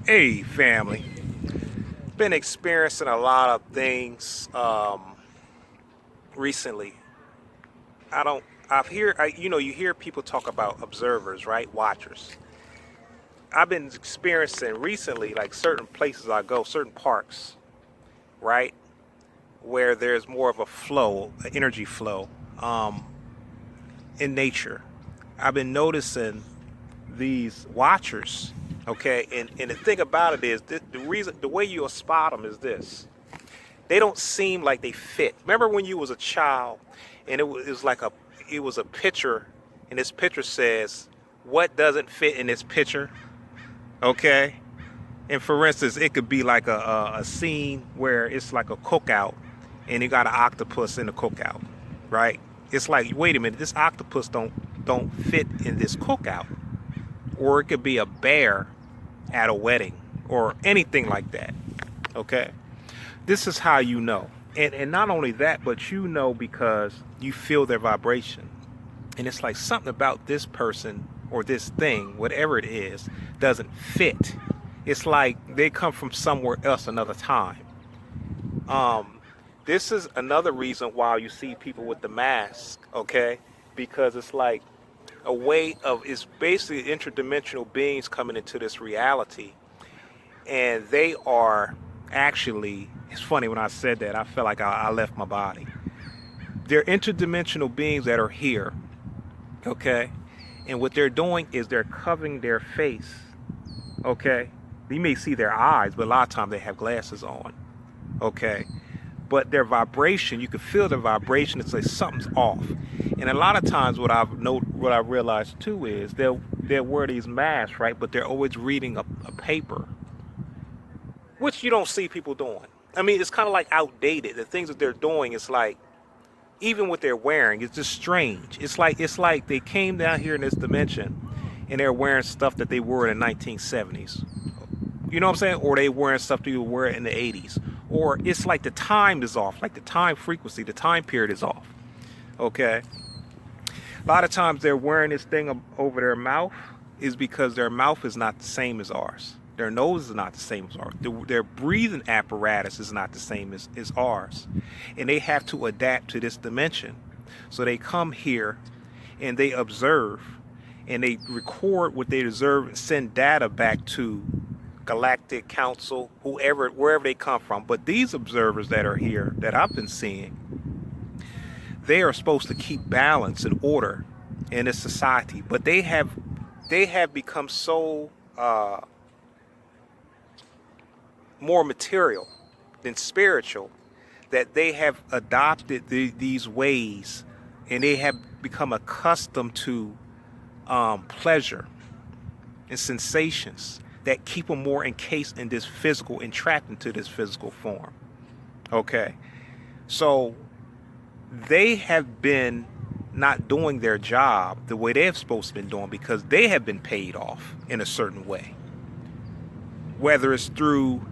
Hey, family. Been experiencing a lot of things recently. I don't. I've hear. You hear people talk about observers, right? Watchers. I've been experiencing recently, like certain places I go, certain parks, right, where there's more of a flow, an energy flow, um, in nature. I've been noticing these watchers. Okay, and the thing about it is, the way you'll spot them is this. They don't seem like they fit. Remember when you was a child and it was a picture, and this picture says what doesn't fit in this picture, okay? And for instance, it could be like a scene where it's like a cookout and you got an octopus in the cookout, right? It's like, wait a minute, this octopus don't fit in this cookout. Or it could be a bear at a wedding or anything like that, okay? This is how you know. And not only that, but you know because you feel their vibration. And it's like something about this person or this thing, whatever it is, doesn't fit. It's like they come from somewhere else another time. Um, this is another reason why you see people with the mask, okay? Because it's like a way of, it's basically interdimensional beings coming into this reality, and they are actually, it's funny when I said that, I felt like I left my body. They're interdimensional beings that are here, okay? And what they're doing is they're covering their face, okay? You may see their eyes, but a lot of times they have glasses on, okay? But their vibration, you can feel the vibration. It's like something's off. And a lot of times what I've realized too is they'll wear these masks, right? But they're always reading a paper, which you don't see people doing. I mean, it's kind of like outdated. The things that they're doing, it's like, even what they're wearing, it's just strange. It's like they came down here in this dimension and they're wearing stuff that they wore in the 1970s. You know what I'm saying? Or they wearing stuff that you wear in the 80s. Or it's like the time is off, like the time frequency, the time period is off. Okay? A lot of times they're wearing this thing over their mouth is because their mouth is not the same as ours. Their nose is not the same as ours. Their breathing apparatus is not the same as ours. And they have to adapt to this dimension. So they come here and they observe and they record what they observe and send data back to Galactic Council, whoever, wherever they come from. But these observers that are here that I've been seeing, they are supposed to keep balance and order in this society. But they have become so more material than spiritual, that they have adopted these ways, and they have become accustomed to pleasure and sensations that keep them more encased in this physical, entrapped into this physical form. Okay, so they have been not doing their job the way they're supposed to be doing because they have been paid off in a certain way. Whether it's through,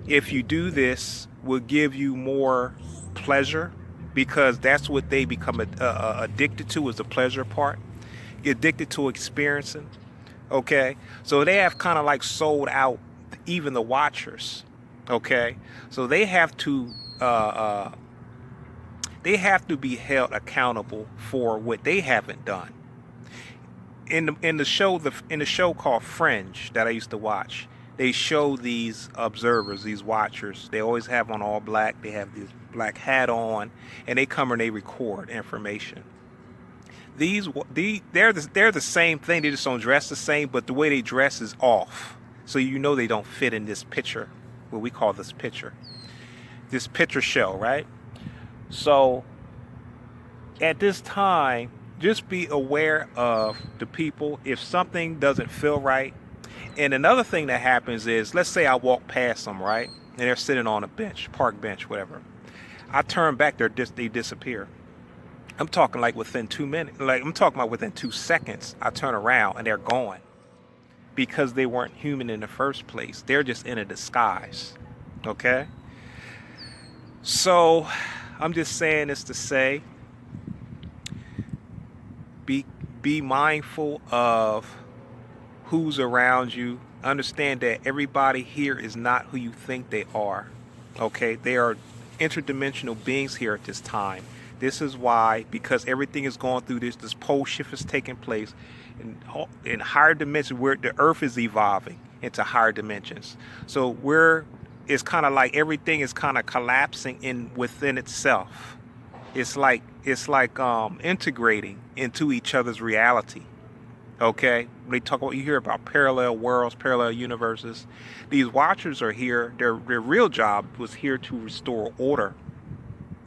if you do this, will give you more pleasure, because that's what they become addicted to, is the pleasure part. You're addicted to experiencing. Okay, so they have kind of like sold out even the watchers. Okay, so they have to be held accountable for what they haven't done. In the show called Fringe that I used to watch, they show these observers, these watchers. They always have on all black. They have this black hat on, and they come and they record information. They're the same thing. They just don't dress the same, but the way they dress is off. So you know they don't fit in this picture, what we call this picture show, right? So at this time, just be aware of the people. If something doesn't feel right, and another thing that happens is, let's say I walk past them, right, and they're sitting on a bench, park bench, whatever. I turn back, they disappear. I'm talking like within 2 minutes. Like, I'm talking about within 2 seconds. I turn around and they're gone because they weren't human in the first place. They're just in a disguise. Okay. So I'm just saying this to say, be be mindful of who's around you. Understand that everybody here is not who you think they are. Okay, they are interdimensional beings here at this time. This is why, because everything is going through this pole shift is taking place in higher dimensions, where the earth is evolving into higher dimensions. So it's kind of like everything is kind of collapsing in within itself. It's like integrating into each other's reality. Okay, when they talk about, you hear about parallel worlds, parallel universes. These watchers are here. Their real job was here to restore order.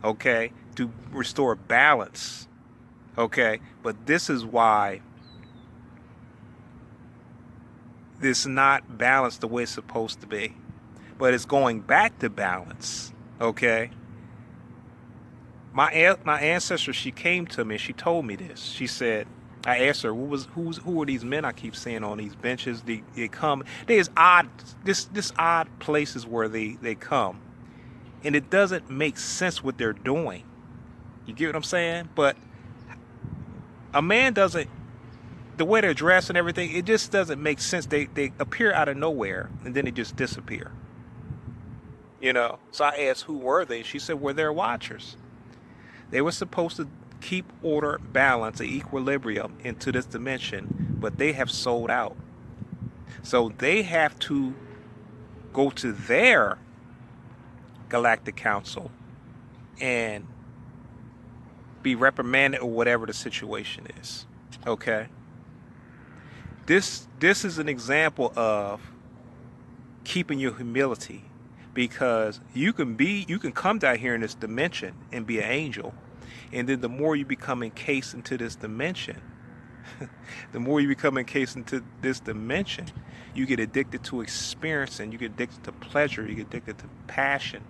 Okay, to restore balance. Okay, but this is why it's not balanced the way it's supposed to be. But it's going back to balance. Okay. My ancestor, she came to me and she told me this. She said, I asked her, who are these men I keep seeing on these benches? They come. There's this odd places where they come, and it doesn't make sense what they're doing. You get what I'm saying? But a man doesn't. The way they're dressed and everything, it just doesn't make sense. They appear out of nowhere and then they just disappear. So I asked, who were they? She said, well, they're watchers. They were supposed to keep order, balance, and equilibrium into this dimension, but they have sold out. So they have to go to their galactic council and be reprimanded or whatever the situation is. Okay? This is an example of keeping your humility, because you can come down here in this dimension and be an angel, and then the more you become encased into this dimension, you get addicted to experiencing, you get addicted to pleasure, you get addicted to passion,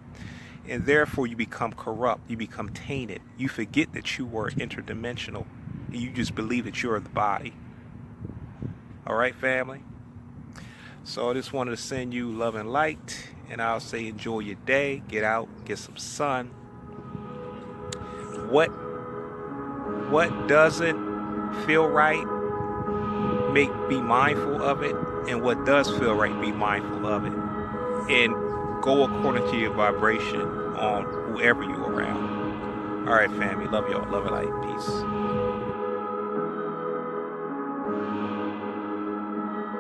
and therefore you become corrupt, you become tainted. You forget that you were interdimensional, and you just believe that you're the body. All right, family? So I just wanted to send you love and light, and I'll say enjoy your day. Get out, get some sun. What doesn't feel right, be mindful of it, and what does feel right, be mindful of it, and go according to your vibration on whoever you're around. All right, family. Love y'all. Love and light. Peace.